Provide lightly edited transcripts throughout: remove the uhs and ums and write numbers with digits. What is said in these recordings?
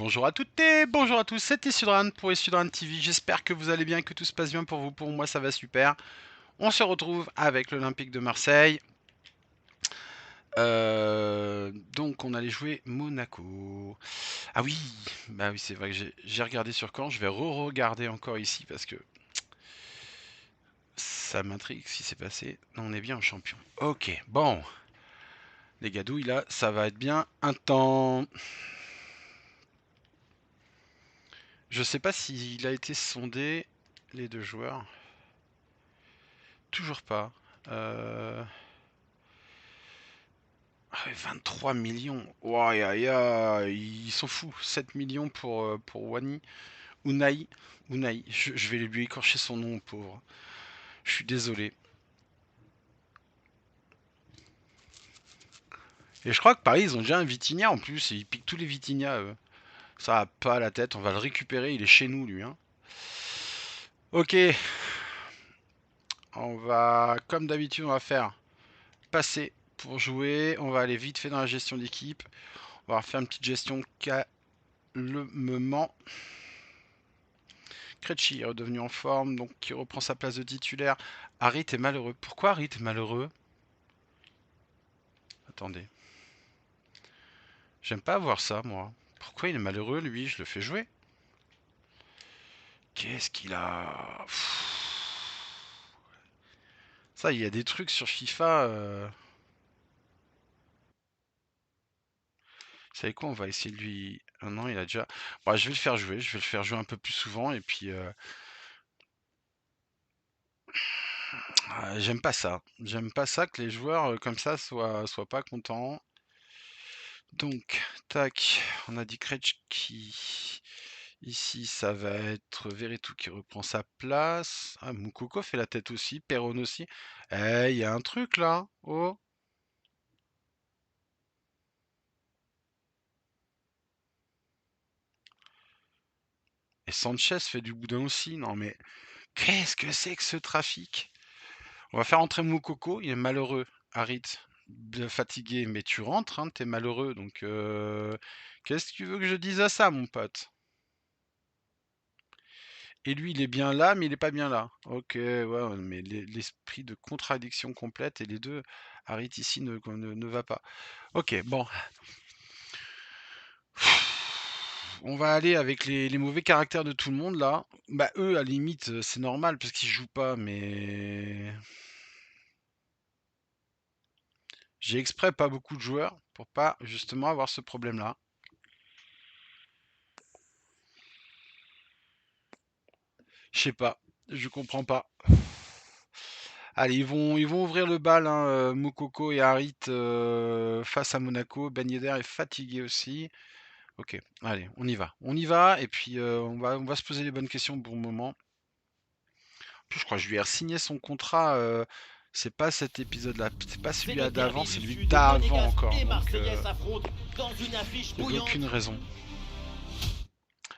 bonjour à toutes et bonjour à tous, c'est Essudran pour Essudran TV. J'espère que vous allez bien, que tout se passe bien pour vous. Pour moi, ça va super. On se retrouve avec l'Olympique de Marseille. Donc, on allait jouer Monaco. Ah oui, bah oui, c'est vrai que j'ai regardé sur Caen. Je vais re-regarder encore ici parce que ça m'intrigue ce qui s'est passé. Non, on est bien en champion. Ok, bon. Les gadouilles là, ça va être bien un temps. Je sais pas s'il a été sondé, les deux joueurs. Toujours pas. Euh... Ah ouais, 23 millions. Ouah, ils sont fous. 7 millions pour Wani. Unai. Unai. Je vais lui écorcher son nom, pauvre. Je suis désolé. Et je crois que Paris, ils ont déjà un Vitinha en plus. Et ils piquent tous les Vitinha, eux. Ça a pas la tête. On va le récupérer. Il est chez nous, lui. Hein. Ok. On va, comme d'habitude, on va faire passer pour jouer. On va aller vite fait dans la gestion d'équipe. On va faire une petite gestion calmement. Krejci est redevenu en forme, donc qui reprend sa place de titulaire. Harit est malheureux. Pourquoi Harit est malheureux? Attendez. J'aime pas voir ça, moi. Pourquoi il est malheureux, lui? Je le fais jouer. Qu'est-ce qu'il a? Ça, il y a des trucs sur FIFA. Vous savez quoi? On va essayer de lui... Ah non, il a déjà... Bon, je vais le faire jouer. Je vais le faire jouer un peu plus souvent. Et puis... j'aime pas ça. J'aime pas ça que les joueurs comme ça soient pas contents. Donc, tac, on a dit Krejci. Ici, ça va être Veretout qui reprend sa place. Ah, Moukoko fait la tête aussi, Perron aussi. Eh, il y a un truc là. Oh. Et Sanchez fait du boudin aussi. Non mais, qu'est-ce que c'est que ce trafic? On va faire entrer Moukoko, il est malheureux. Harit, fatigué, mais tu rentres, hein, t'es malheureux. Donc, qu'est-ce que tu veux que je dise à ça, mon pote? Et lui, il est bien là, mais il est pas bien là. Ok, ouais, mais l'esprit de contradiction complète et les deux, Harit ici ne va pas. Ok, bon. On va aller avec les mauvais caractères de tout le monde là. Bah eux, à la limite, c'est normal parce qu'ils jouent pas, mais j'ai exprès pas beaucoup de joueurs pour pas justement avoir ce problème-là. Je sais pas, je comprends pas. Allez, ils vont ouvrir le bal, hein, Moukoko et Harit face à Monaco. Ben Yedder est fatigué aussi. Ok, allez, on y va. On y va et puis on va se poser les bonnes questions pour le moment. En plus, je crois que je lui ai signé son contrat. C'est pas cet épisode-là, c'est pas celui d'avant, c'est lui d'avant encore. Donc, il n'y a aucune raison.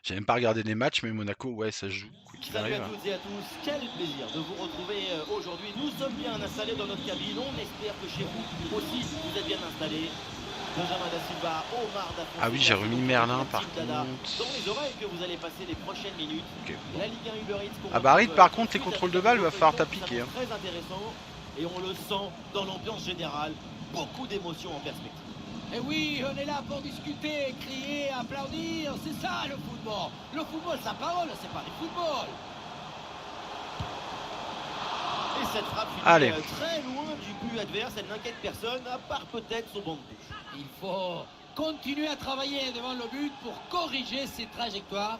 J'ai même pas regardé les matchs, mais Monaco, ouais, ça joue, quoi qu'il Salut arrive. à toutes et à tous, quel plaisir de vous retrouver aujourd'hui. Nous sommes bien installés dans notre cabine, on espère que chez vous aussi vous êtes bien installés. Benjamin Da Silva, Omar Da Fonseca, Ah oui, j'ai remis Merlin par contre. dans les oreilles que vous allez passer les prochaines minutes. Okay. La Ligue 1 Uber Eats. Ah bah Harit, par contre, les contrôles de balle, il va falloir t'appliquer. Hein. Très intéressant et on le sent dans l'ambiance générale. Beaucoup d'émotions en perspective. Et oui, on est là pour discuter, crier, applaudir, c'est ça le football. Le football, sa parole, c'est pas le football. Et cette frappe finit très loin du but adverse, elle n'inquiète personne, à part peut-être son banc de touche. Il faut continuer à travailler devant le but pour corriger ses trajectoires.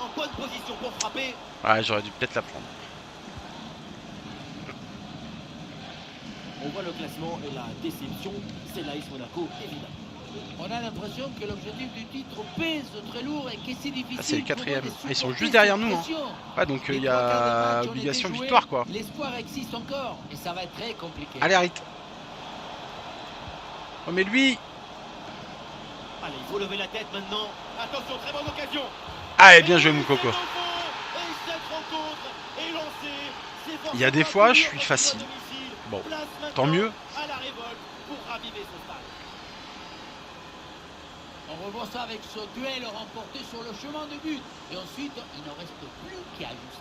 En bonne position pour frapper. Ouais, j'aurais dû peut-être la prendre. On voit le classement et la déception, c'est l'AS Monaco, évidemment. On a l'impression que l'objectif du titre pèse très lourd et que c'est difficile. Ah, c'est les quatrièmes. Ils sont juste derrière nous. Hein. Ouais, donc il y a obligation de victoire, quoi. L'espoir existe encore et ça va être très compliqué. Allez, Harit. Oh, mais lui. Allez, il faut lever la tête maintenant. Attention, très bonne occasion. Allez, bien joué Moukoko. Il y a des fois, je suis facile. Bon, tant mieux. On revoit ça avec ce duel remporté sur le chemin de but. Et ensuite, il ne reste plus qu'à ajuster.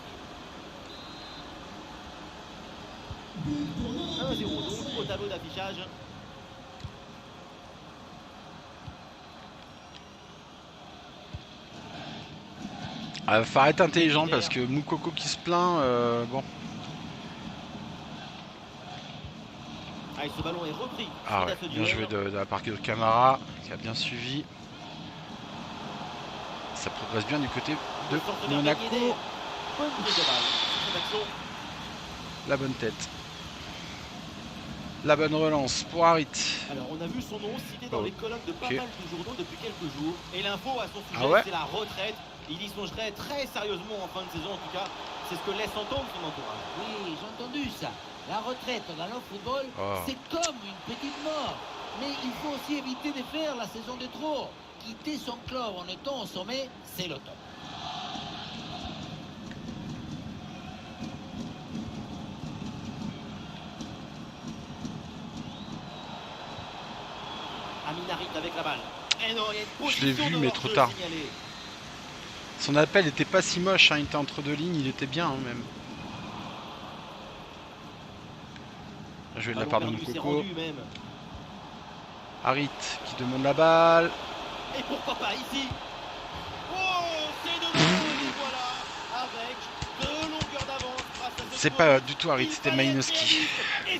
1-0 donc au tableau d'affichage. Il faut être intelligent parce que Moukoko qui se plaint, bon. Allez, ce ballon est repris. Ah ouais, bien joué de la part de Camara, qui a bien suivi. Ça progresse bien du côté de Monaco. Bonne prise de balle. La bonne tête. La bonne relance pour Harit. Alors on a vu son nom cité dans les colonnes de pas mal de journaux depuis quelques jours. Et l'info à son sujet, c'est la retraite. Il y songerait très sérieusement en fin de saison en tout cas. C'est ce que laisse entendre son entourage. Oui, j'ai entendu ça. La retraite dans le football, c'est comme une petite mort. Mais il faut aussi éviter de faire la saison de trop. Quitter son club en étant au sommet, c'est le top. Harit avec la balle. Et non, il y a une je l'ai vu, mais trop tard. Signalée. Son appel était pas si moche, hein. Il était entre deux lignes, il était bien hein, même. Je vais de la part de Moukoko. Harit qui demande la balle. Et pourquoi pas ici? Oh, c'est de nouveau, voilà, avec 2 longueurs d'avance. C'est pas du tout Harit, c'était Malinowski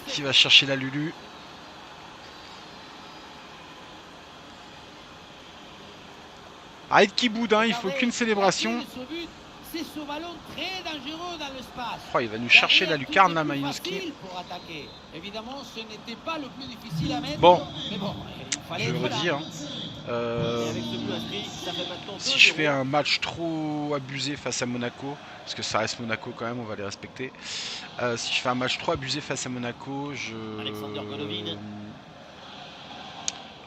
qui va chercher la Lulu. Harit qui boude, hein, il faut qu'une célébration. C'est ce ballon très dangereux dans l'espace. Oh, il va nous chercher la lucarne là, Malinowski. Évidemment, ce n'était pas le plus difficile à mettre. Bon, mais bon, je le redis. Hein. Si je fais un match trop abusé face à Monaco, parce que ça reste Monaco quand même, on va les respecter. Si je fais un match trop abusé face à Monaco,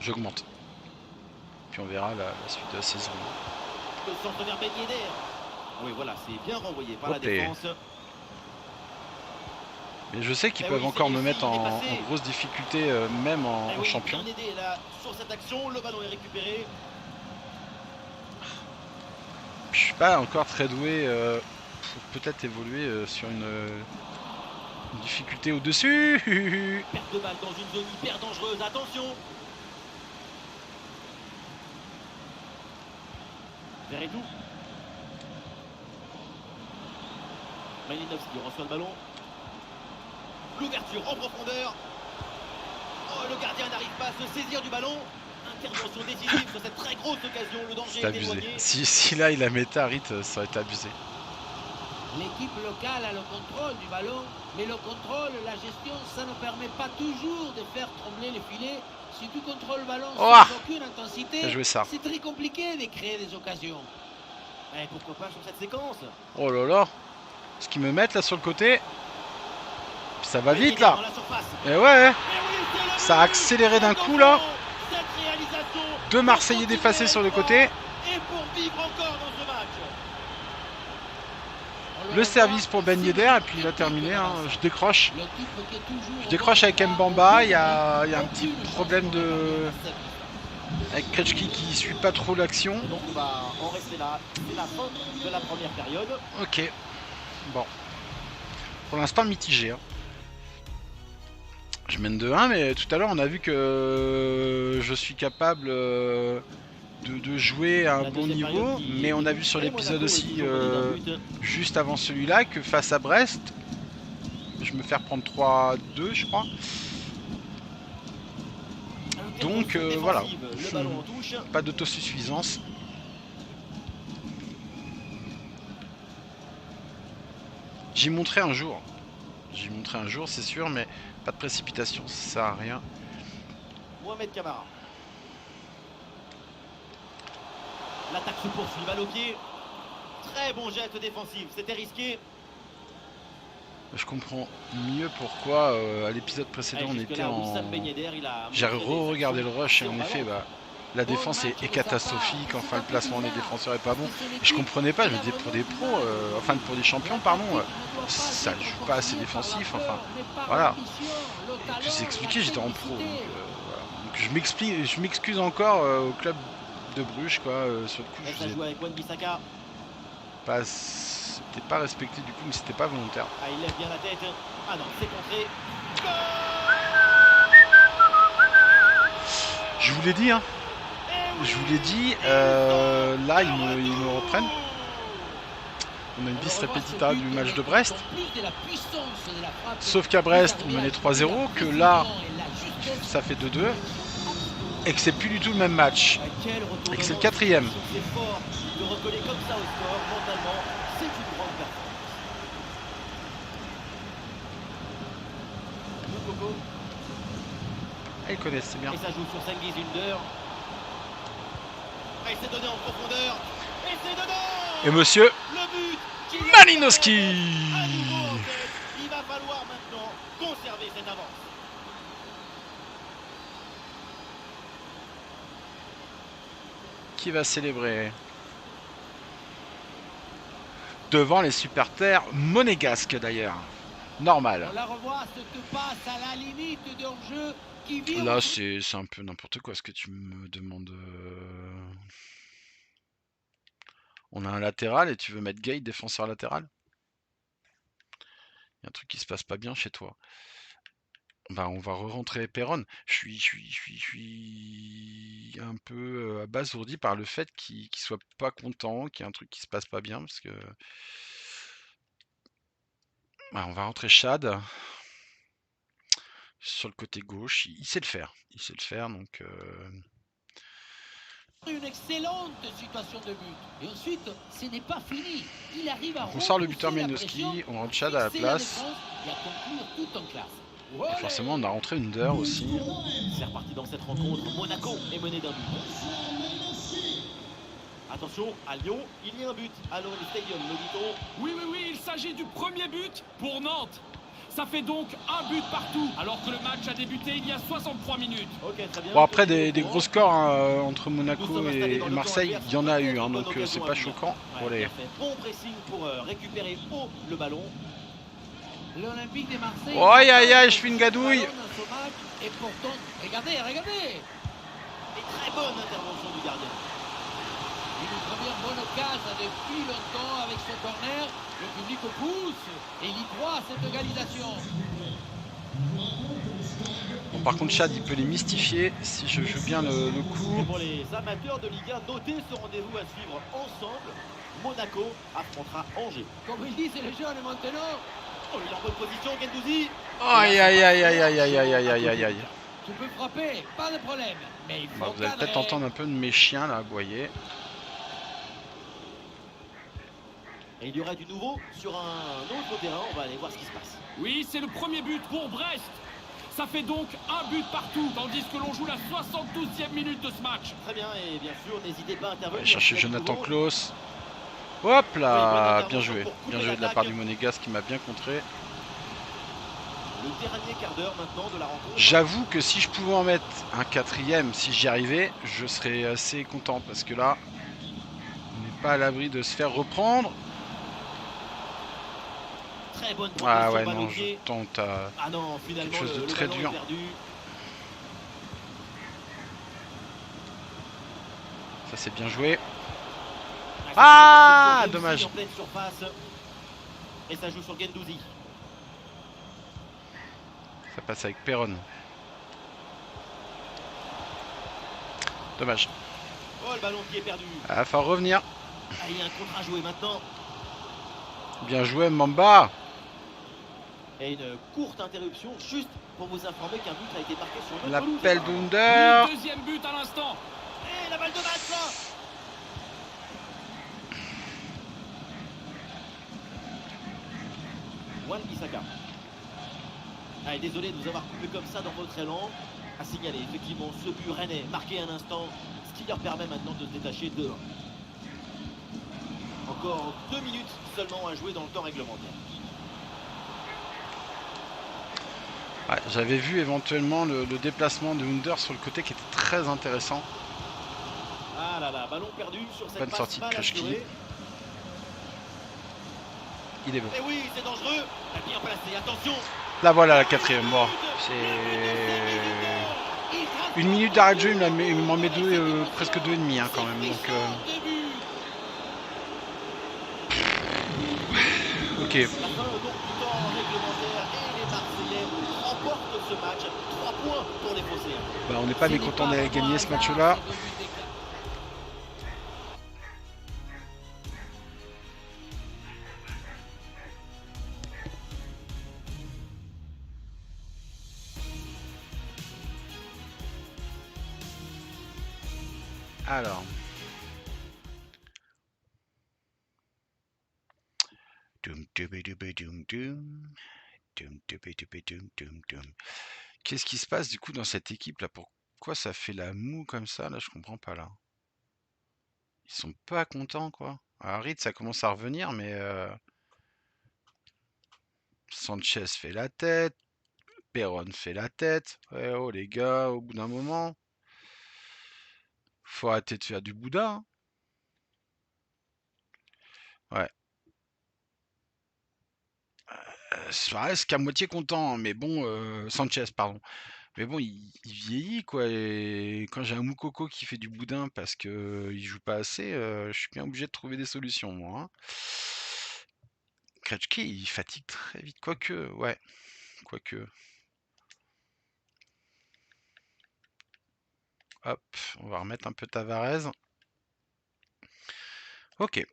j'augmente. Puis on verra la suite de la saison. Le centre vers Ben Yedder. Oui, voilà, c'est bien renvoyé par la défense. Mais je sais qu'ils peuvent encore me mettre en grosse difficulté, même en champion. Bien aidé là sur cette action, le ballon est récupéré. Je suis pas encore très doué pour peut-être évoluer sur une difficulté au-dessus. Perte de balle dans une zone hyper dangereuse, attention. Verretou. Malinowski reçoit le ballon. L'ouverture en profondeur. Oh, le gardien n'arrive pas à se saisir du ballon. Intervention décisive sur cette très grosse occasion. Le danger est éloigné. Si là il a mis Harit, ça aurait été abusé. L'équipe locale a le contrôle du ballon, mais le contrôle, la gestion, ça ne permet pas toujours de faire trembler les filets. Si tu contrôles le ballon sans aucune intensité, c'est très compliqué de créer des occasions. Et pourquoi pas sur cette séquence? Oh là là, ce qu'ils me mettent là sur le côté, ça va vite là. Et ouais, ça a accéléré d'un coup là. 2 Marseillais défacés sur le côté. Et pour vivre encore dans ce match. Le service pour Ben Yedder et puis il a terminé. Hein. Je décroche. Je décroche avec Mbamba. Il y a un petit problème avec Krejci qui suit pas trop l'action. Donc on va en rester là. C'est la fin de la première période. Ok. Bon. Pour l'instant mitigé. Hein. Je mène 2-1, mais tout à l'heure on a vu que je suis capable de jouer à un bon niveau, mais on a vu sur l'épisode aussi, juste avant celui-là, que face à Brest, je me fais reprendre 3-2 je crois. Donc voilà, pas d'autosuffisance. J'y montrerai un jour, c'est sûr, mais pas de précipitation, ça sert à rien. Mohamed Camara. L'attaque se poursuit, balle au pied. Très bon geste défensif, c'était risqué. Je comprends mieux pourquoi à l'épisode précédent on était en... J'ai re-regardé le rush et en effet, bah, La défense est catastrophique, enfin le placement des défenseurs est pas bon. Je comprenais pas, je me disais pour des pros, enfin pour des champions, pardon, ça ne joue pas assez défensif, enfin voilà. Et tout s'est expliqué, j'étais en pro. Donc je m'excuse encore au club de Bruges, quoi. Sur le coup, je c'était pas respecté du coup, mais c'était pas volontaire. Ah, il lève bien la tête. Ah non, c'est contré. Je vous l'ai dit, hein. Je vous l'ai dit, là ils me reprennent. On a une vis répétita du match de Brest. Sauf qu'à Brest, on menait 3-0, que là, ça fait 2-2. Et que c'est plus du tout le même match. Et que c'est le 4e. Ils connaissent, c'est bien. Et ça joue sur Cengiz Ünder. Et c'est donné en profondeur. Et c'est dedans. Et monsieur Malinowski. Il va falloir maintenant conserver cette avance. Qui va célébrer devant les supporters monégasques d'ailleurs. Normal. On la revoit, ce que passe à la limite de hors-jeu. Là, c'est un peu n'importe quoi ce que tu me demandes. On a un latéral et tu veux mettre Gay défenseur latéral? Il y a un truc qui se passe pas bien chez toi. Bah, on va re-rentrer Perron. Je suis un peu abasourdi par le fait qu'il soit pas content, qu'il y a un truc qui se passe pas bien parce que. Bah, on va rentrer Chad. Sur le côté gauche, il sait le faire. Il sait le faire, donc... Une excellente situation de but. Et ensuite, ce n'est pas fini. Il arrive à on sort le buteur Malinowski, on rentre Chad à la place. Et à conclure tout en classe. Et forcément, on a rentré Ünder aussi. C'est reparti dans cette rencontre. Monaco est mené d'un but. Attention, à Lyon, il y a un but. À l'Orly Stadium, nous dit-on. Oui, il s'agit du premier but pour Nantes. Ça fait donc un but partout, alors que le match a débuté il y a 63 minutes. Okay, très bien. Bon, après, des gros scores hein, entre Monaco et Marseille, il y en a eu, hein, donc c'est pas choquant. Ouais, bon pressing pour récupérer haut le ballon. L'Olympique de Marseille. Oh, aïe, aïe, aïe, je fais une gadouille. Et pourtant, regardez. Et très bonne intervention du gardien. Une première bonne occasion depuis longtemps avec ce corner. Le public pousse et il y croit à cette égalisation. Bon, par contre, Chad, il peut les mystifier si je joue bien le coup. Et pour les amateurs de Ligue 1, notez ce rendez-vous à suivre ensemble. Monaco affrontera Angers. Comme il dit, c'est le jeune maintenant. Oh, il est en bonne position, Gendouzi. Aïe, aïe, aïe, aïe, aïe, aïe, aïe, aïe, aïe, aïe. Tu peux frapper, pas de problème. Mais il faut bah, vous allez peut-être entendre un peu de mes chiens là, vous voyez. Et il y aurait du nouveau sur un autre terrain, on va aller voir ce qui se passe. Oui, c'est le premier but pour Brest. Ça fait donc un but partout, tandis que l'on joue la 72e minute de ce match. Très bien, et bien sûr, n'hésitez pas à intervenir. Allez chercher Jonathan Klaus. Hop là, bien joué de la part du Monégasque qui m'a bien contré. Le dernier quart d'heure maintenant de la rencontre. J'avoue que si je pouvais en mettre un 4e, si j'y arrivais, je serais assez content parce que là, on n'est pas à l'abri de se faire reprendre. Très bonne ah ouais, non, je tente à quelque chose de très dur. Ça c'est bien joué. Ah, dommage. Et ça joue sur Gendouzi. Ça passe avec Perron. Dommage. Oh, le ballon qui est perdu. Ah, faut revenir. Ah, il y a un contre à jouer maintenant. Bien joué, Mamba. Et une courte interruption, juste pour vous informer qu'un but a été marqué sur notre l'appel d'Ünder. Le deuxième but à l'instant. Et la balle de match là. Wan-Bissaka. Allez, désolé de vous avoir coupé comme ça dans votre élan. À signaler effectivement ce but rennais marqué un instant, ce qui leur permet maintenant de se détacher de 1. Encore 2 minutes seulement à jouer dans le temps réglementaire. Ouais, j'avais vu éventuellement le déplacement de Ünder sur le côté qui était très intéressant. Ballon perdu sur cette bonne passe sortie de mal Krejci. assurée. Il est bon. Et oui, c'est dangereux. Bien placé, attention. Là voilà la 4e. Bon, c'est 1 minute d'arrêt de jeu, il m'en met presque 2,5 hein, quand même. Donc, ok. La fin donc du temps réglementaire et les Marseillais remportent ce match. 3 points pour les Phocéens. Bah, on n'est pas mécontent d'aller gagner ce match-là. Alors. Qu'est-ce qui se passe du coup dans cette équipe là? Pourquoi ça fait la moue comme ça là? Je comprends pas là. Ils sont pas contents quoi. Harit ça commence à revenir mais Sanchez fait la tête, Perron fait la tête. Ouais, oh les gars, au bout d'un moment, faut arrêter de faire du boudin. Ouais. Ça reste qu'à moitié content, mais bon, Sanchez, pardon. Mais bon, il vieillit, quoi. Et quand j'ai un Moukoko qui fait du boudin parce que il joue pas assez, je suis bien obligé de trouver des solutions, moi. Hein. Krejci, il fatigue très vite. Quoique, ouais. Quoique. Hop, on va remettre un peu Tavares. Ok.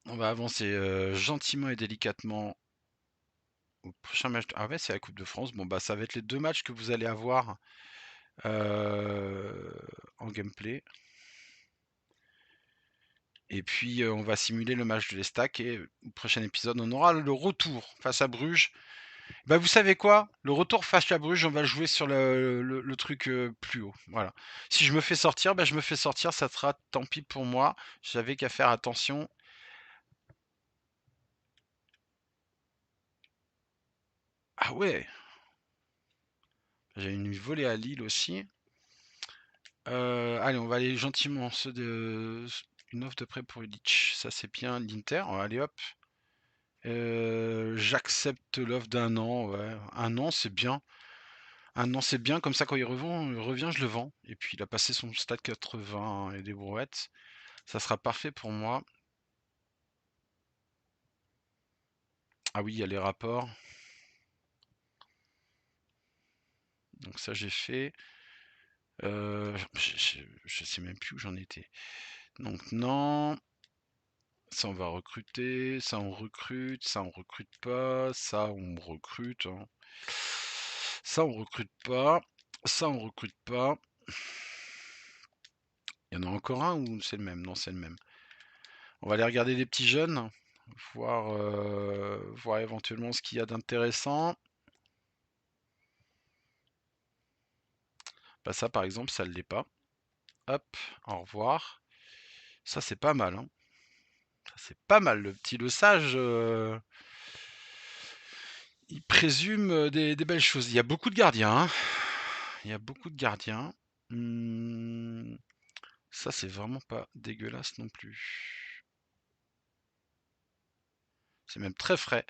On va avancer gentiment et délicatement au prochain match. Ah ouais, c'est la Coupe de France. Bon, bah, ça va être les 2 matchs que vous allez avoir en gameplay. Et puis on va simuler le match de l'Estac et au prochain épisode on aura le retour face à Bruges. Bah vous savez quoi? Le retour face à Bruges, on va jouer sur le truc plus haut. Voilà. Si je me fais sortir, bah je me fais sortir, ça sera tant pis pour moi. J'avais qu'à faire attention. Ah ouais. J'ai une volée à Lille aussi. Allez, on va aller gentiment. Une offre de prêt pour Illich. Ça c'est bien. L'Inter. Allez hop. J'accepte l'offre d'un an, ouais. 1 an, c'est bien. 1 an, c'est bien. Comme ça, quand il revient, je le vends. Et puis, il a passé son stade 80 et des brouettes. Ça sera parfait pour moi. Ah oui, il y a les rapports. Donc ça, j'ai fait. Je sais même plus où j'en étais. Donc non. Ça, on va recruter. Ça, on recrute. Ça, on recrute pas. Ça, on recrute. Hein. Ça, on recrute pas. Ça, on recrute pas. Il y en a encore un ou c'est le même? Non, c'est le même. On va aller regarder les petits jeunes, voir éventuellement ce qu'il y a d'intéressant. Bah ça par exemple, ça ne l'est pas. Hop, au revoir. Ça c'est pas mal. Hein. Ça c'est pas mal, le petit Le Sage. Il présume des belles choses. Il y a beaucoup de gardiens. Hein. Il y a beaucoup de gardiens. Ça c'est vraiment pas dégueulasse non plus. C'est même très frais.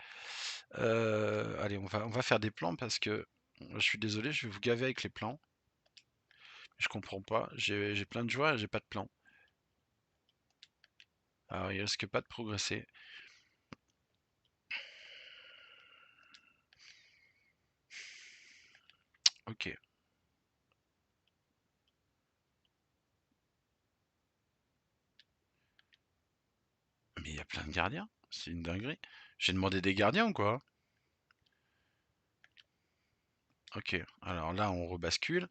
Allez, on va faire des plans parce que je suis désolé, je vais vous gaver avec les plans. Je comprends pas. J'ai plein de joueurs et j'ai pas de plan. Alors il risque pas de progresser. Ok. Mais il y a plein de gardiens. C'est une dinguerie. J'ai demandé des gardiens ou quoi? Ok. Alors là, on rebascule.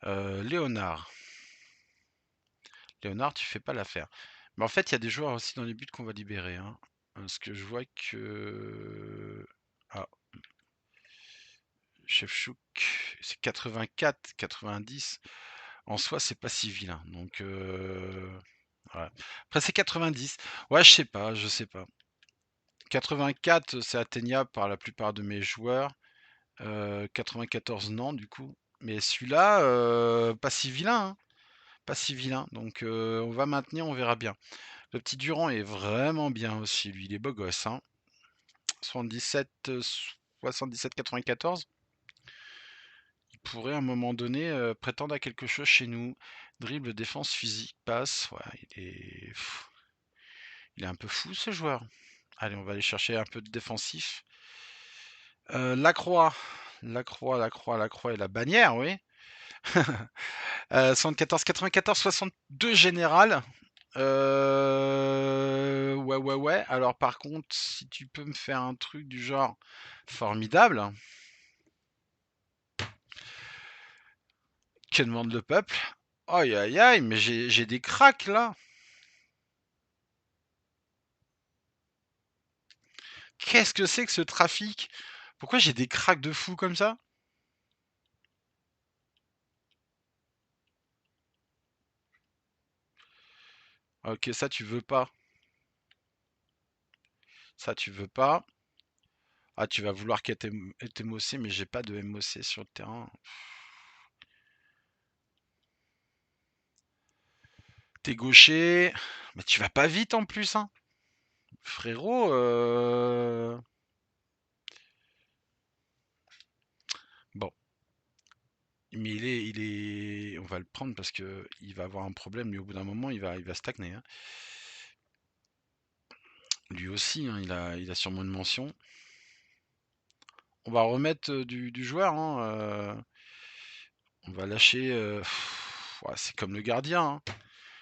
Léonard. Léonard, tu fais pas l'affaire. Mais en fait, il y a des joueurs aussi dans les buts qu'on va libérer. Hein. Parce que je vois que... Ah. Chefchouk, c'est 84, 90. En soi, c'est pas si vilain. Donc, ouais. Après, c'est 90. Ouais, je sais pas. 84, c'est atteignable par la plupart de mes joueurs. 94, non, du coup. Mais celui-là, pas si vilain. Hein. pas si vilain. Donc on va maintenir, on verra bien. Le petit Durand est vraiment bien aussi, lui. Il est beau gosse. Hein. 77, 94. Il pourrait à un moment donné prétendre à quelque chose chez nous. Dribble, défense, physique, passe. Ouais, il est un peu fou ce joueur. Allez, on va aller chercher un peu de défensif. Lacroix et la bannière, oui. 74, 94, 62 général. Ouais. Alors par contre, si tu peux me faire un truc du genre formidable. Que demande le peuple? Aïe aïe aïe, mais j'ai des cracks là. Qu'est-ce que c'est que ce trafic? Pourquoi j'ai des cracks de fou comme ça? Ok, ça tu veux pas. Ça tu veux pas. Ah, tu vas vouloir qu'être MOC, mais j'ai pas de MOC sur le terrain. T'es gaucher. Mais tu vas pas vite en plus, hein. Frérot, bon. Mais on va le prendre parce que il va avoir un problème. Mais au bout d'un moment, il va stagner. Hein. Lui aussi, hein, il a sûrement une mention. On va remettre du joueur. Hein, on va lâcher. Ouais, c'est comme le gardien. Hein.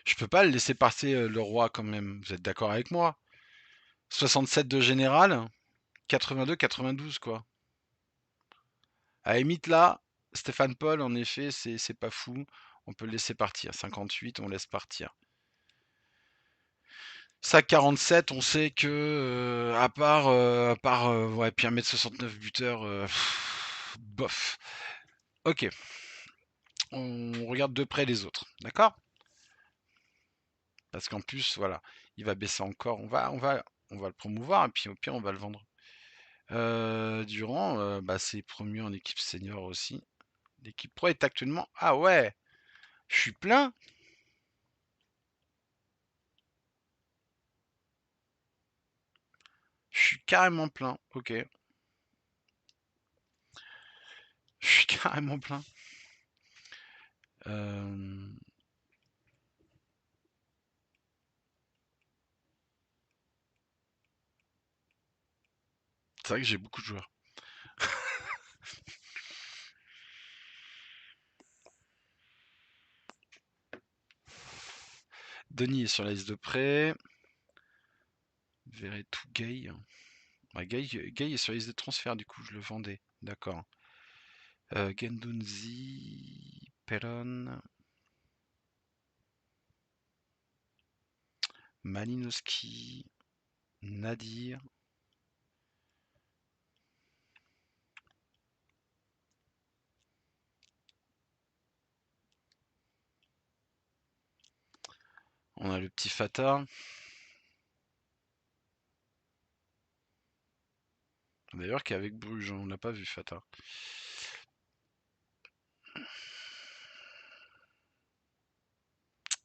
Je peux pas le laisser passer le roi quand même. Vous êtes d'accord avec moi? 67 de général, 82, 92 quoi. À la limite là, Stéphane Paul, en effet, c'est pas fou. On peut le laisser partir. 58, on laisse partir. Ça 47, on sait que à part ouais, puis 1m69 buteur, bof. Ok. On regarde de près les autres, d'accord? Parce qu'en plus, voilà, il va baisser encore. On va le promouvoir et puis au pire, on va le vendre. Durand, bah, c'est promu en équipe senior aussi. L'équipe pro est actuellement. Ah ouais, je suis plein. Je suis carrément plein. Ok. Je suis carrément plein. C'est vrai que j'ai beaucoup de joueurs. Denis est sur la liste de prêt. Verrez tout Gay. Ouais, Gay est sur la liste de transfert, du coup, je le vendais. D'accord. Gendouzi, Perron, Malinowski, Nadir. On a le petit Fata. D'ailleurs, qui est avec Bruges, on l'a pas vu Fata.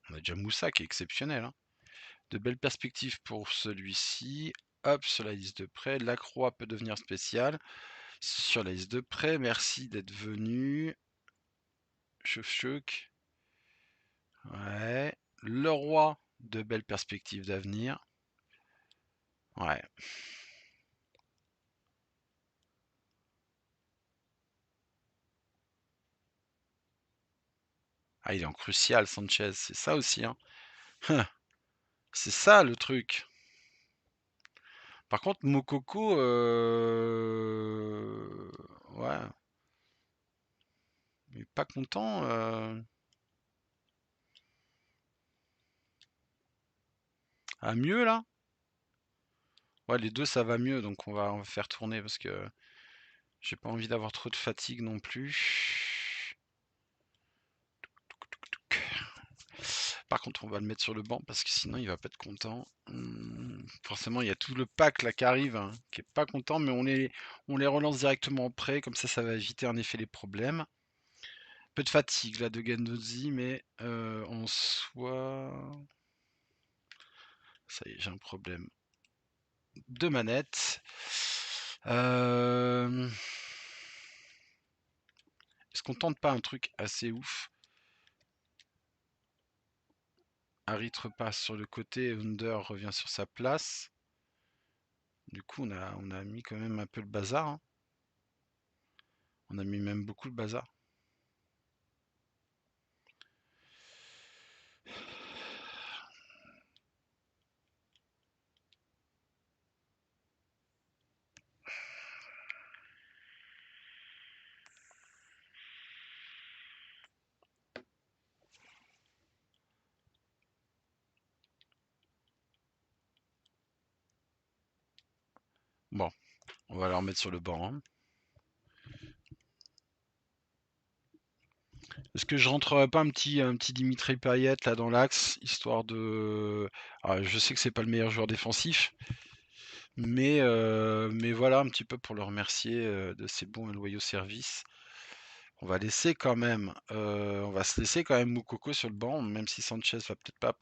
On a déjà Moussa qui est exceptionnel. Hein. De belles perspectives pour celui-ci. Hop, sur la liste de prêt. Lacroix peut devenir spécial. Sur la liste de prêt, merci d'être venu. Chouk. Ouais. Le roi, de belles perspectives d'avenir. Ouais. Ah, il est en crucial, Sanchez. C'est ça aussi. Hein. C'est ça le truc. Par contre, Mokoko, ouais, il est pas content. Ah, mieux là? Ouais, les deux ça va mieux, donc on va faire tourner parce que j'ai pas envie d'avoir trop de fatigue non plus. Par contre, on va le mettre sur le banc parce que sinon il va pas être content. Forcément, il y a tout le pack là qui arrive, hein, qui est pas content, mais on les relance directement en prêt, comme ça va éviter en effet les problèmes. peu de fatigue là de Guendouzi, mais en soi... Ça y est, j'ai un problème de manette. Est-ce qu'on tente pas un truc assez ouf? Harit repasse sur le côté, Under revient sur sa place. Du coup, on a mis quand même un peu le bazar. Hein. On a mis même beaucoup le bazar. Bon, on va la remettre sur le banc. Hein. Est-ce que je rentrerai pas un petit Dimitri Payet là dans l'axe, histoire de... Alors, je sais que c'est pas le meilleur joueur défensif, mais voilà, un petit peu pour le remercier de ses bons et loyaux services. On va laisser quand même, on va se laisser quand même Moukoko sur le banc, même si Sanchez va peut-être pas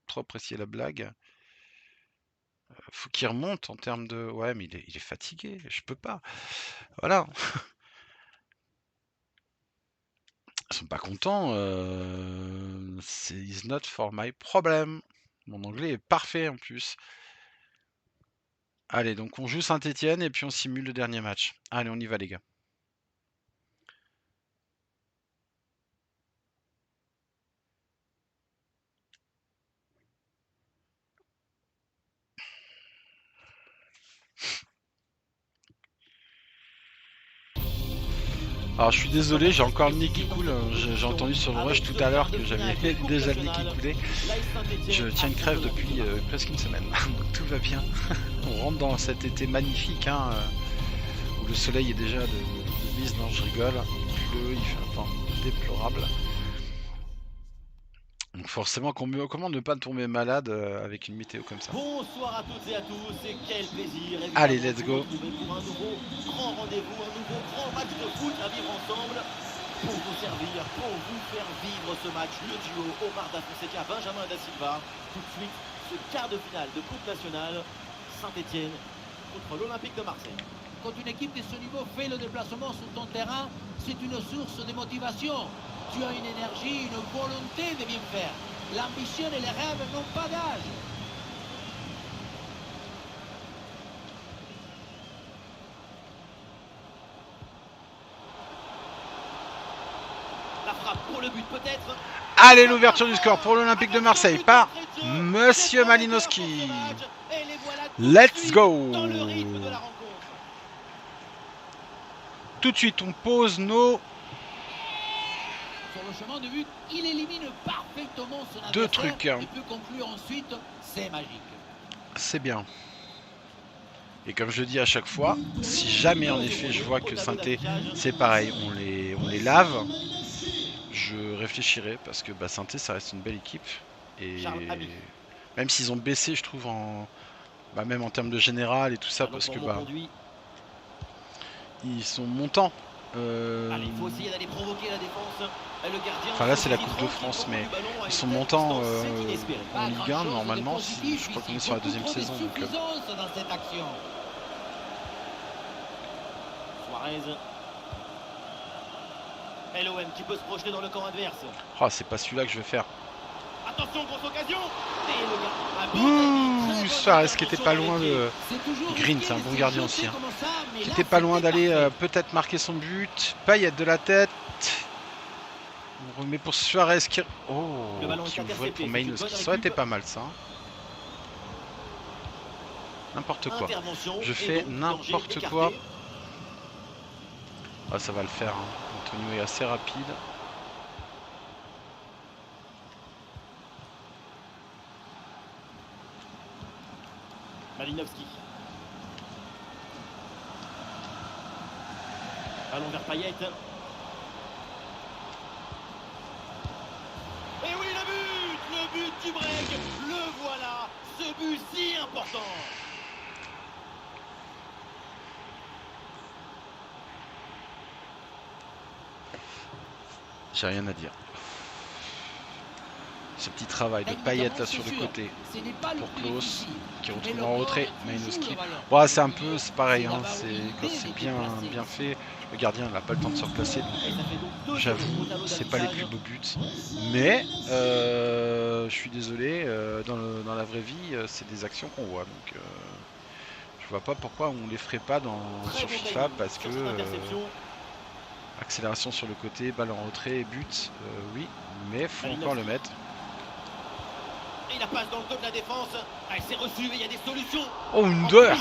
trop apprécier la blague. Faut qu'il remonte en termes de... Ouais, mais il est fatigué, je peux pas. Voilà. Ils sont pas contents. C'est is not for my problem. Mon anglais est parfait en plus. Allez, donc on joue Saint-Etienne et puis on simule le dernier match. Allez, on y va les gars. Alors je suis désolé, j'ai encore le nez qui coule. J'ai entendu sur le rush tout à l'heure que j'avais déjà le nez qui coulait. Je tiens une crève depuis presque une semaine. Donc tout va bien. On rentre dans cet été magnifique hein, où le soleil est déjà de mise. Non, je rigole. Il pleut, il fait un temps déplorable. Donc forcément, comment ne pas tomber malade avec une météo comme ça. Bonsoir à toutes et à tous, et quel plaisir. Allez, let's go. Pour un nouveau grand rendez-vous, un nouveau grand match de foot à vivre ensemble. Pour vous servir, pour vous faire vivre ce match, le duo Omar Da Fonseca, Benjamin Da Silva. Tout de suite, ce quart de finale de Coupe nationale, Saint-Etienne contre l'Olympique de Marseille. Quand une équipe de ce niveau fait le déplacement sur ton terrain, c'est une source de motivation. Tu as une énergie, une volonté de bien faire. L'ambition et les rêves n'ont pas d'âge. La frappe pour le but peut-être. Allez, l'ouverture du score pour l'Olympique de Marseille par Monsieur Malinowski. Let's go. Tout de suite, on pose nos... Sur le chemin de but, il élimine parfaitement son adversaire. Deux trucs. Et peut conclure ensuite, c'est magique. C'est bien. Et comme je dis à chaque fois, si jamais en effet je vois que Saint-Étienne c'est pareil, on les lave, je réfléchirai parce que Saint-Étienne ça reste une belle équipe. Et même s'ils ont baissé, je trouve, même en termes de général et tout ça, parce que ils sont montants. Allez, il faut essayer d'aller provoquer la défense. Le gardien, enfin là c'est la Coupe de France, mais ils sont montants en Ligue 1 normalement. Je crois qu'on est sur la deuxième saison. Donc, dans cette action. Suarez. LOM qui peut se projeter dans le camp adverse. Oh, c'est pas celui-là que je vais faire. Attention, grosse occasion. Ouh, Suarez qui était pas loin de... Green, c'est un bon gardien aussi. Hein. Qui était pas loin d'aller peut-être marquer son but. Payet de la tête. On remet pour Suarez qui... Oh, qui ouvrait pour Malinowski. Ça aurait été pas mal ça. Hein. N'importe quoi. Je fais n'importe quoi. Ah, ça va le faire. Hein. Antonio est assez rapide. Malinowski. Ballon vers Payet. Et oui, le but du break, le voilà, ce but si important. J'ai rien à dire. Ce petit travail de paillettes là sur le côté pour Klaus qui retrouve en retrait Malinowski. Ouais, c'est un peu, c'est pareil, hein, quand c'est bien fait. Le gardien n'a pas le temps de se replacer. J'avoue, c'est pas les plus beaux buts. Mais je suis désolé, dans la vraie vie, c'est des actions qu'on voit. Donc je vois pas pourquoi on les ferait pas sur FIFA parce que accélération sur le côté, balle en retrait, but, oui, mais faut encore le mettre. Et la passe dans le dos de la défense. Elle s'est reçue et il y a des solutions. Oh, Under.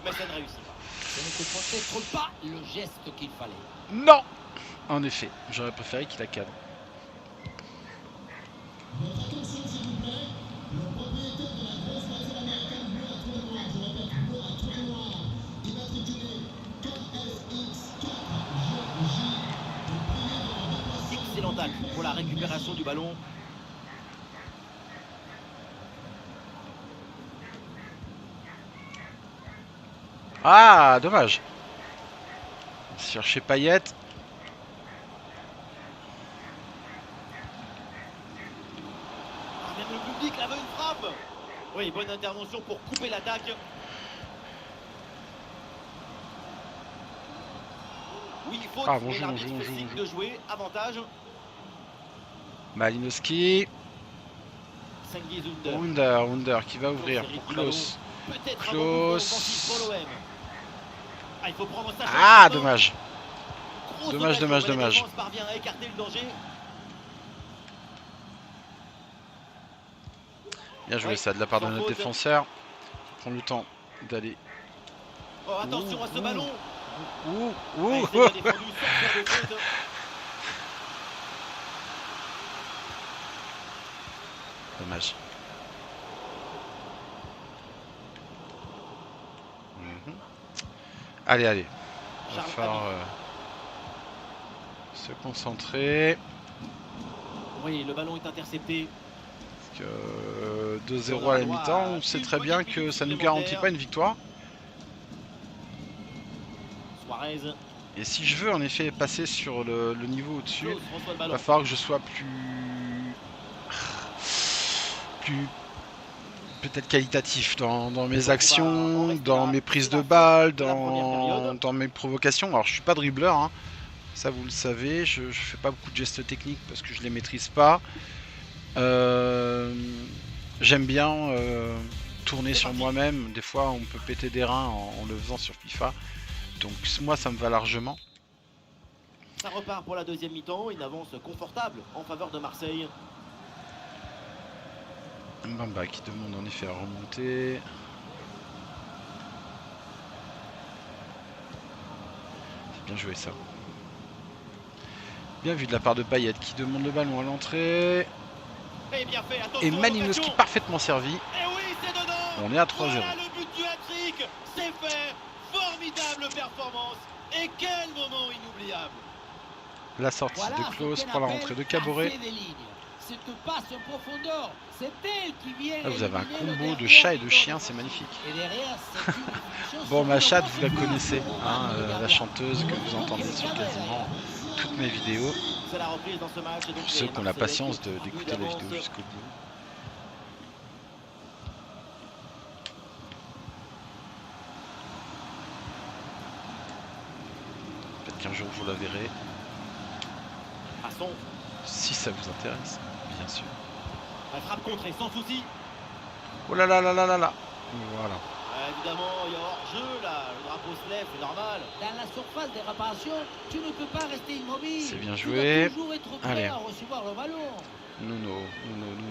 Mais ça ne réussit pas. Ce n'était peut-être pas le geste qu'il fallait. Non. En effet, j'aurais préféré qu'il la cadre. Excellent acte pour la récupération du ballon. Ah, dommage. Chercher Payet. Même le public avait une frappe. Oui, bonne intervention pour couper l'attaque. Oui, il faut de jouer. Avantage. Malinowski. Under qui va ouvrir pour Klaus. Klaus. Ah, dommage. Dommage. Bien joué ça de la part de notre défenseur. Prendre le temps d'aller. Oh, attention à ce ballon. Dommage. Allez. Il va falloir se concentrer. Oui, le ballon est intercepté. Parce que 2-0 à la mi-temps, on sait très bien que ça ne nous garantit pas une victoire. Et si je veux en effet passer sur le niveau au-dessus, il va falloir que je sois plus peut-être qualitatif dans mes actions, dans mes prises de balles, dans mes provocations. Alors je suis pas dribbleur, hein. Ça vous le savez, je fais pas beaucoup de gestes techniques parce que je les maîtrise pas. J'aime bien tourner sur moi-même. Des fois on peut péter des reins en le faisant sur FIFA. Donc moi ça me va largement. Ça repart pour la deuxième mi-temps, une avance confortable en faveur de Marseille. Mbamba qui demande en effet à remonter. C'est bien joué ça. Bien vu de la part de Payet qui demande le ballon à l'entrée. Et Malinowski parfaitement servi. Et oui, c'est dedans. On est à 3-0. Voilà le but du hat-trick. C'est fait. Formidable performance. Et quel moment inoubliable. La sortie de Klaus pour la rentrée de Caboret. Cette passe en profondeur, c'est elle qui vient. Là, vous avez un combo de chat et de chien, c'est magnifique. Bon, ma chatte, vous la connaissez, hein, la chanteuse que vous entendez sur quasiment toutes mes vidéos. Pour ceux qui ont la patience d'écouter la vidéo jusqu'au bout. Peut-être qu'un jour vous la verrez. Si ça vous intéresse, bien sûr. Un frappe contrée sans souci. Oh là là là là là là. Voilà. Évidemment, il y a hors-jeu là, le drapeau se lève, c'est normal. Dans la surface des réparations, tu ne peux pas rester immobile. C'est bien joué. Tu dois toujours être prêt à recevoir le ballon. Non.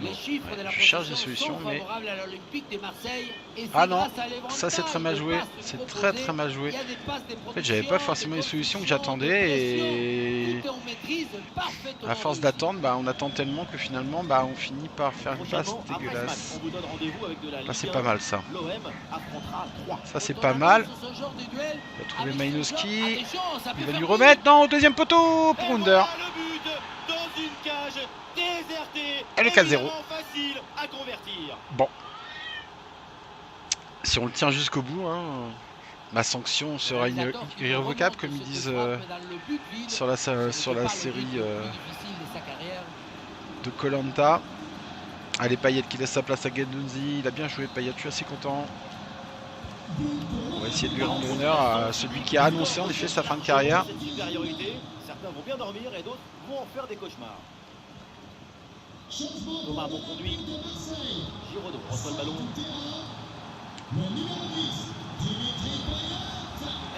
Les chiffres de la je cherche des solutions, mais... à l'Olympique de Marseille. Et ah non, ça c'est très mal joué. C'est très mal joué. En fait, j'avais pas forcément les solutions que j'attendais et à force d'attendre, on attend tellement que finalement, on finit par faire une passe dégueulasse. Là, c'est pas mal ça. Ça c'est pas mal. Il va trouver Malinowski. Il va lui remettre. Non, deuxième poteau pour Under. Et le 4-0. Bon. Si on le tient jusqu'au bout, hein, Ma sanction sera irrévocable, comme ils disent sur la série de Koh-Lanta. Allez, Payet qui laisse sa place à Guendouzi. Il a bien joué, Payet, je suis assez content. On va essayer de lui rendre honneur à celui qui a annoncé en effet sa fin de carrière. Certains vont bien dormir et d'autres vont en faire des cauchemars. Thomas bon conduit. Giroud reçoit le ballon.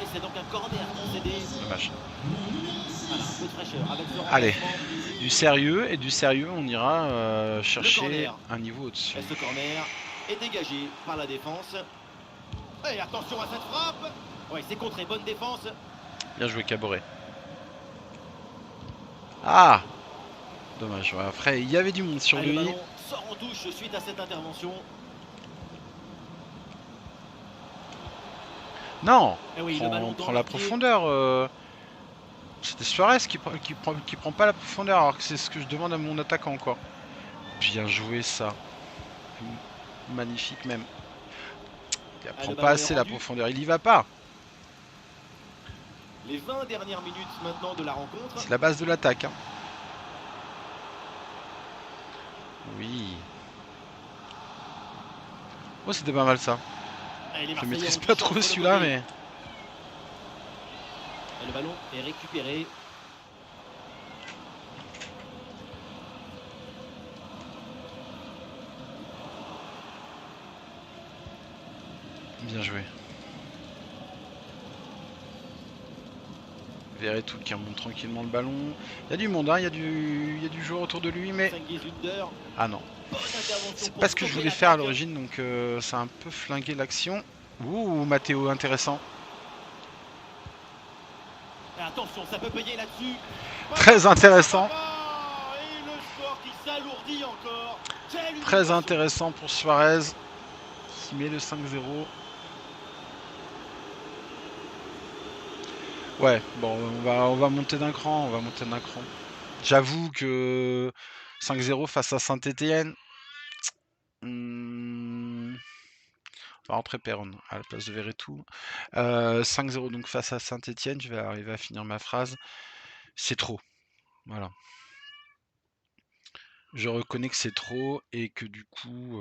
Et c'est donc un corner concédé. Dommage. Voilà, un peu de fraîcheur avec ce allez, du sérieux, et du sérieux, on ira chercher un niveau au-dessus. Et ce corner est dégagé par la défense. Et attention à cette frappe. Ouais, c'est contré, bonne défense. Bien joué, Caboret. Ah, dommage. Ouais, après, il y avait du monde sur lui. Le ballon sort en touche suite à cette intervention. Non, oui, on prend la profondeur. C'était Suarez qui prend pas la profondeur, alors que c'est ce que je demande à mon attaquant encore. Bien joué ça. Magnifique même. Il prend pas assez la profondeur, il y va pas. Les 20 dernières minutes maintenant de la rencontre. C'est la base de l'attaque. Hein. Oui. Oh, c'était pas mal ça. Je maîtrise pas trop celui-là, mais... Et le ballon est récupéré. Bien joué. Verretou qui remonte tranquillement le ballon. Il y a du monde, hein, il y a du joueur autour de lui, mais... Ah non. C'est pas ce que je voulais faire à l'origine, donc ça a un peu flingué l'action. Ouh, Matteo, intéressant. Attention, ça peut payer là-dessus. Très intéressant. Et le score qui s'alourdit encore. Très intéressant pour Suarez qui met le 5-0. Ouais, bon, on va monter d'un cran, J'avoue que 5-0 face à Saint-Étienne. On va rentrer Perron à la place de Verretou. 5-0 donc face à Saint-Étienne. Je vais arriver à finir ma phrase. C'est trop. Voilà. Je reconnais que c'est trop et que du coup,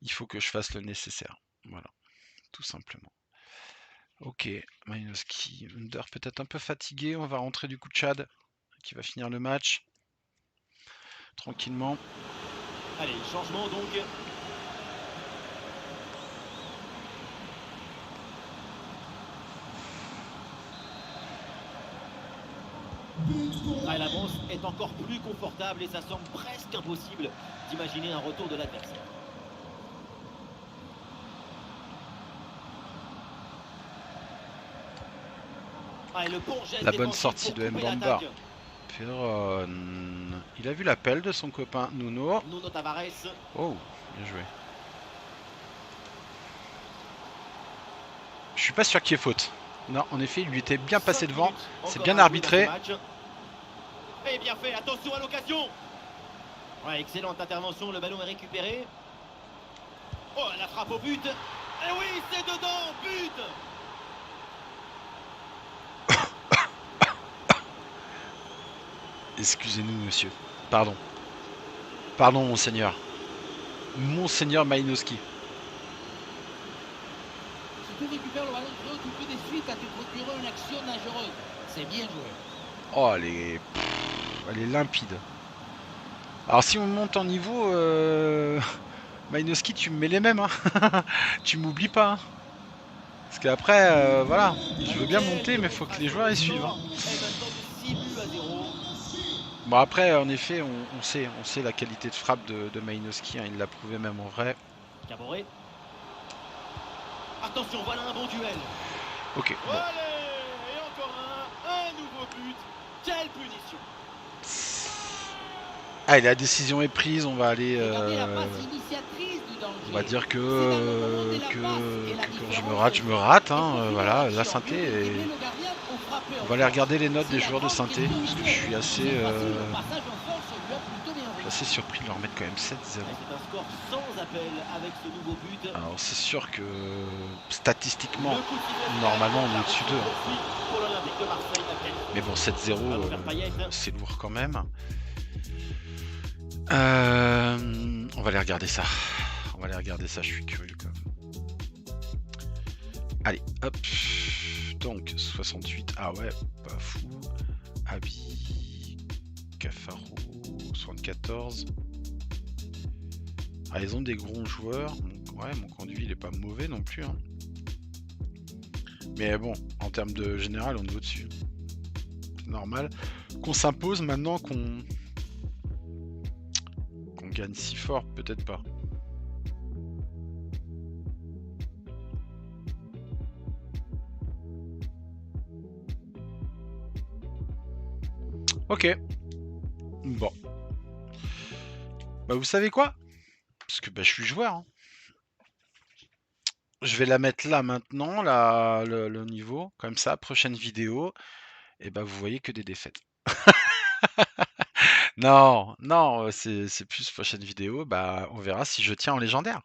il faut que je fasse le nécessaire. Voilà. Tout simplement. Ok, Malinowski, Under peut-être un peu fatigué. On va rentrer du coup Tchad qui va finir le match. Tranquillement. Allez, changement donc. Ah, l'avance est encore plus confortable et ça semble presque impossible d'imaginer un retour de l'adversaire. Ah, la bonne sortie de Mbamba. Perron. Il a vu l'appel de son copain Nuno. Tavares. Oh, bien joué. Je suis pas sûr qu'il y ait faute. Non, en effet, il lui était bien passé devant. C'est bien arbitré. Et bien fait, attention à l'occasion. Ouais, excellente intervention, le ballon est récupéré. Oh, la frappe au but. Et oui, c'est dedans, but. Excusez-nous, monsieur. Pardon. Pardon, monseigneur. Monseigneur Malinowski. Si tu récupères le ballon, tu peux de suite à te procurer une action dangereuse. C'est bien joué. Oh, elle est limpide. Alors, si on monte en niveau, Malinowski, tu me mets les mêmes. Hein. Tu m'oublies pas. Hein. Parce qu'après, voilà. Je veux bien monter, mais il faut que les joueurs y suivent. Hein. Bon après en effet on sait la qualité de frappe de Malinowski, hein, il l'a prouvé même en vrai. Caboret. Attention, voilà un bon duel. Ok. Bon. Allez, et encore un nouveau but. Quelle punition. Allez, la décision est prise, on va aller on va dire que quand je me rate, hein, voilà, la Saint-Étienne et on va aller regarder les notes des joueurs de Saint-Étienne parce que je suis assez assez surpris de leur mettre quand même 7-0. C'est un score sans appel avec ce nouveau but. Alors c'est sûr que statistiquement, normalement on est au-dessus d'eux. Mais bon, 7-0, c'est lourd quand même. On va aller regarder ça. Je suis curieux quand même. Allez, hop. Donc, 68. Ah ouais, pas fou. Abi. Cafaro. 74. Ah, ils ont des gros joueurs. Ouais, mon conduit, il est pas mauvais non plus. Hein. Mais bon, en termes de général, on est au-dessus. C'est normal. Qu'on s'impose maintenant qu'on gagne si fort, peut-être pas. Ok. Bon. Bah vous savez quoi? Parce que bah, je suis joueur. Hein. Je vais la mettre là maintenant, là, le niveau. Comme ça, prochaine vidéo. Et bah vous voyez que des défaites. Non, non, c'est plus prochaine vidéo. Bah on verra si je tiens en légendaire.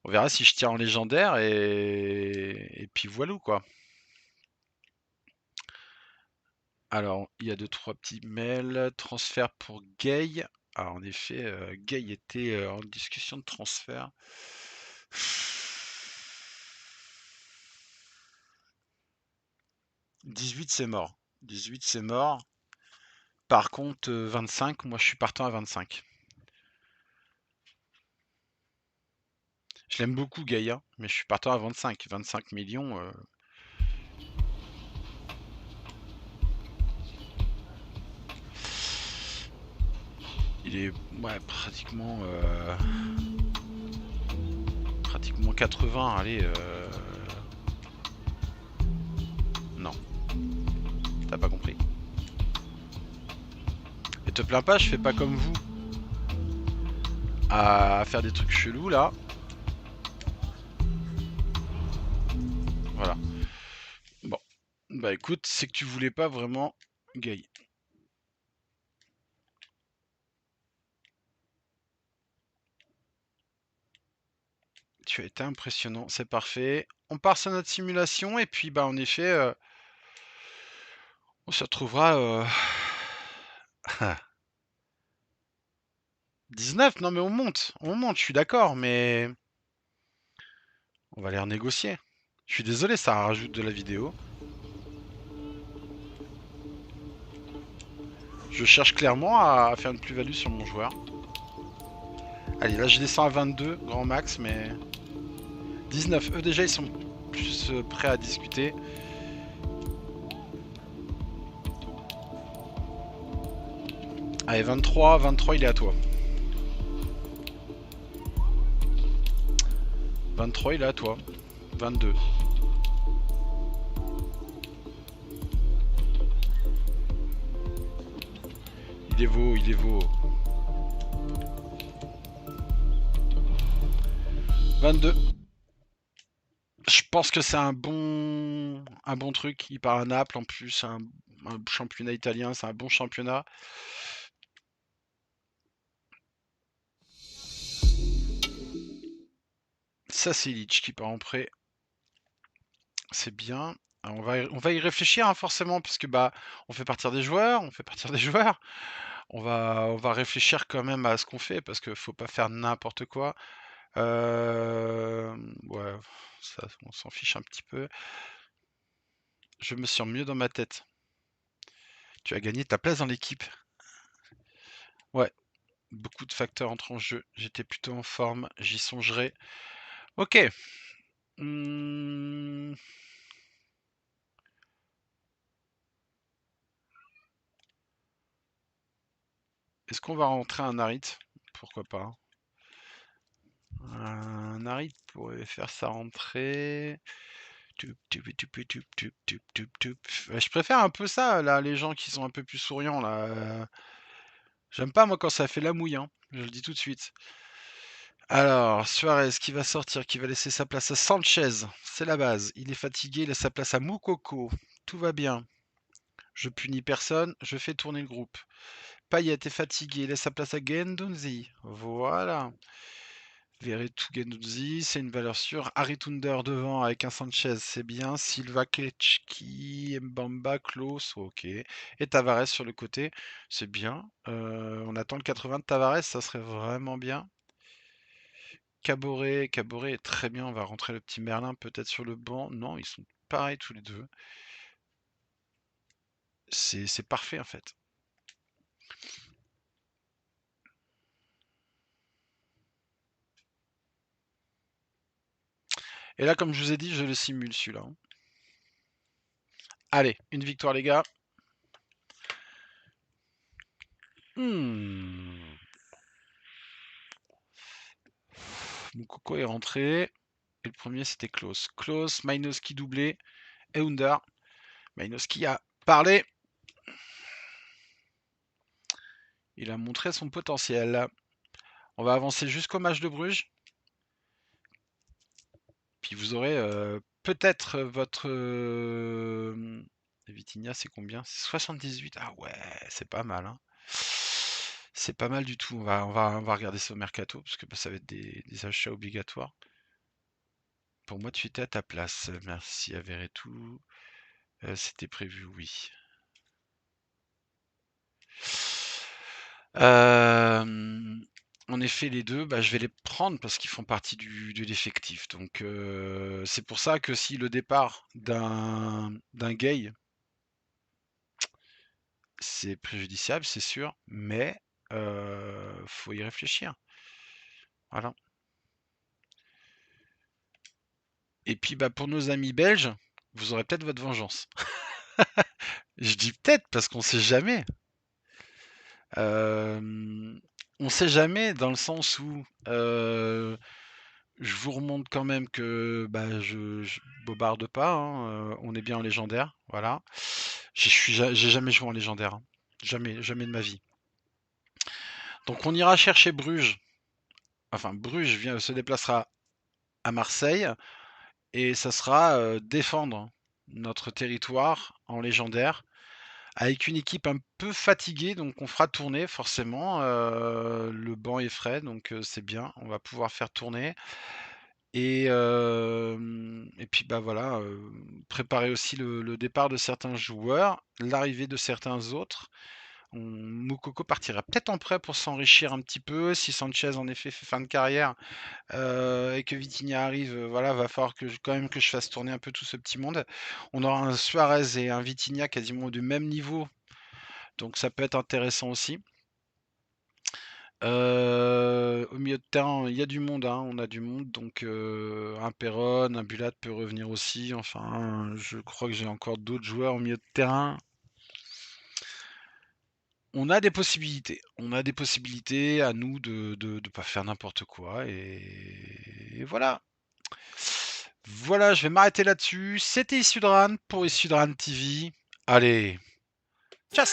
On verra si je tiens en légendaire et puis voilà quoi. Alors, il y a 2-3 petits mails. Transfert pour Gay. Alors, en effet, Gay était en discussion de transfert. « 18, c'est mort. 18, c'est mort. Par contre, 25, moi, je suis partant à 25. Je l'aime beaucoup, Gaïa, mais je suis partant à 25. 25 millions... Il est pratiquement 80, allez non, t'as pas compris. Et te plains pas, je fais pas comme vous à faire des trucs chelous là. Voilà. Bon, bah écoute, c'est que tu voulais pas vraiment gagner. Tu as été impressionnant, c'est parfait. On part sur notre simulation et puis bah en effet, on se retrouvera 19, non mais on monte, je suis d'accord, mais on va aller renégocier. Je suis désolé, ça rajoute de la vidéo. Je cherche clairement à faire une plus-value sur mon joueur. Allez, là je descends à 22, grand max, mais... 19, eux déjà ils sont plus prêts à discuter. Allez, 23, il est à toi. 23, il est à toi. 22. Il est beau. 22. Je pense que c'est un bon truc. Il part à Naples en plus, un championnat italien, c'est un bon championnat. Ça c'est Lich qui part en prêt. C'est bien. Alors, on va y réfléchir hein, forcément parce que bah on fait partir des joueurs, On va réfléchir quand même à ce qu'on fait parce qu'il faut pas faire n'importe quoi. Ouais, ça, on s'en fiche un petit peu. Je me sens mieux dans ma tête. Tu as gagné ta place dans l'équipe. Ouais, beaucoup de facteurs entrent en jeu. J'étais plutôt en forme, j'y songerai. Ok. Est-ce qu'on va rentrer un Harit? Pourquoi pas. Un Harit pourrait faire sa rentrée. Je préfère un peu ça, là, les gens qui sont un peu plus souriants, là. J'aime pas, moi, quand ça fait la mouille, hein. Je le dis tout de suite. Alors, Suarez qui va sortir, qui va laisser sa place à Sanchez. C'est la base. Il est fatigué, il laisse sa place à Moukoko. Tout va bien. Je punis personne, je fais tourner le groupe. Payet est fatigué, laisse sa place à Guendouzi. Voilà. Veretout, Guendouzi, c'est une valeur sûre. Harit Under devant avec un Sanchez, c'est bien. Silva, Kletchki, Mbamba, Klose, ok. Et Tavares sur le côté, c'est bien. On attend le 80 de Tavares, ça serait vraiment bien. Caboret est très bien. On va rentrer le petit Merlin peut-être sur le banc. Non, ils sont pareils tous les deux. C'est parfait en fait. Et là, comme je vous ai dit, je le simule celui-là. Allez, une victoire les gars. Moukoko est rentré. Et le premier c'était Klose. Klose, Mainoski doublé. Et Under. Mainoski a parlé. Il a montré son potentiel. On va avancer jusqu'au match de Bruges. Puis vous aurez peut-être votre... Vitinha, c'est combien? 78. Ah ouais, c'est pas mal. Hein. C'est pas mal du tout. On va regarder ça au mercato, parce que bah, ça va être des achats obligatoires. Pour moi, tu étais à ta place. Merci à Veretout. C'était prévu, oui. En effet, les deux, bah, je vais les prendre parce qu'ils font partie de l'effectif. Donc, c'est pour ça que si le départ d'un Gay, c'est préjudiciable, c'est sûr, mais faut y réfléchir. Voilà. Et puis, bah, pour nos amis belges, vous aurez peut-être votre vengeance. Je dis peut-être parce qu'on sait jamais. On sait jamais dans le sens où je vous remonte quand même que bah, je bobarde pas, hein, on est bien en légendaire, voilà. J'ai jamais joué en légendaire, hein. Jamais, jamais de ma vie. Donc on ira chercher Bruges. Enfin, Bruges se déplacera à Marseille et ça sera défendre notre territoire en légendaire avec une équipe un peu fatiguée, donc on fera tourner forcément. Le banc est frais, donc c'est bien, on va pouvoir faire tourner. Et puis bah voilà, préparer aussi le départ de certains joueurs, l'arrivée de certains autres. Moukoko partira peut-être en prêt pour s'enrichir un petit peu. Si Sanchez en effet fait fin de carrière et que Vitinha arrive, voilà, va falloir quand même que je fasse tourner un peu tout ce petit monde. On aura un Suarez et un Vitinha quasiment du même niveau, donc ça peut être intéressant aussi. Au milieu de terrain, il y a du monde, hein, on a du monde, donc un Perron, un Bulat peut revenir aussi. Enfin, je crois que j'ai encore d'autres joueurs au milieu de terrain. On a des possibilités. On a des possibilités à nous de pas faire n'importe quoi. Et voilà. Voilà, je vais m'arrêter là-dessus. C'était Issudran pour Issudran TV. Allez, ciao.